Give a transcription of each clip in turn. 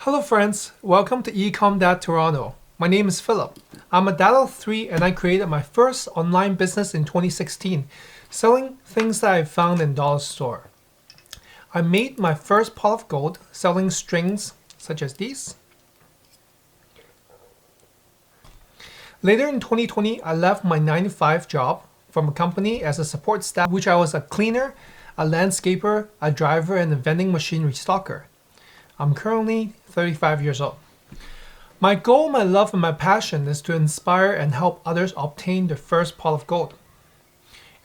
Hello friends, welcome to eCom Toronto. My name is Philip. I'm a dad of 3 and I created my first online business in 2016, selling things that I found in dollar store. I made my first pot of gold selling strings such as these. Later in 2020, I left my 9-to-5 job from a company as a support staff, which I was a cleaner, a landscaper, a driver, and a vending machine restocker. I'm currently 35 years old. My goal, my love, and my passion is to inspire and help others obtain their first pot of gold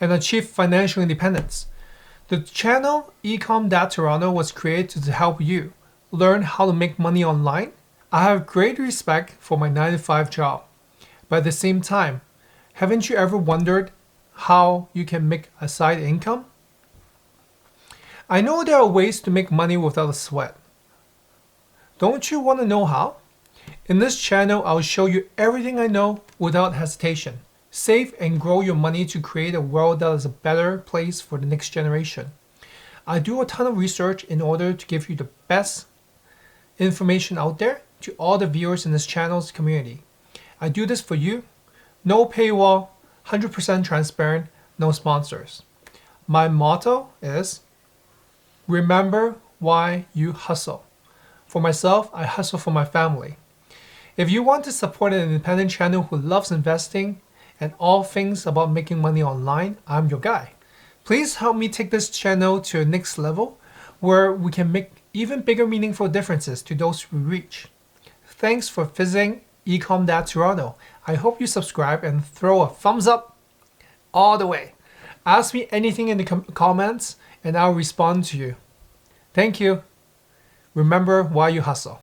and achieve financial independence. The channel eCom Toronto was created to help you learn how to make money online. I have great respect for my 9-to-5 job, but at the same time, haven't you ever wondered how you can make a side income? I know there are ways to make money without a sweat. Don't you want to know how? In this channel, I'll show you everything I know without hesitation. Save and grow your money to create a world that is a better place for the next generation. I do a ton of research in order to give you the best information out there to all the viewers in this channel's community. I do this for you. No paywall, 100% transparent, no sponsors. My motto is, remember why you hustle. For myself, I hustle for my family. If you want to support an independent channel who loves investing and all things about making money online, I'm your guy. Please help me take this channel to a next level where we can make even bigger meaningful differences to those we reach. Thanks for visiting eCom Toronto. I hope you subscribe and throw a thumbs up all the way. Ask me anything in the comments and I'll respond to you. Thank you. Remember why you hustle.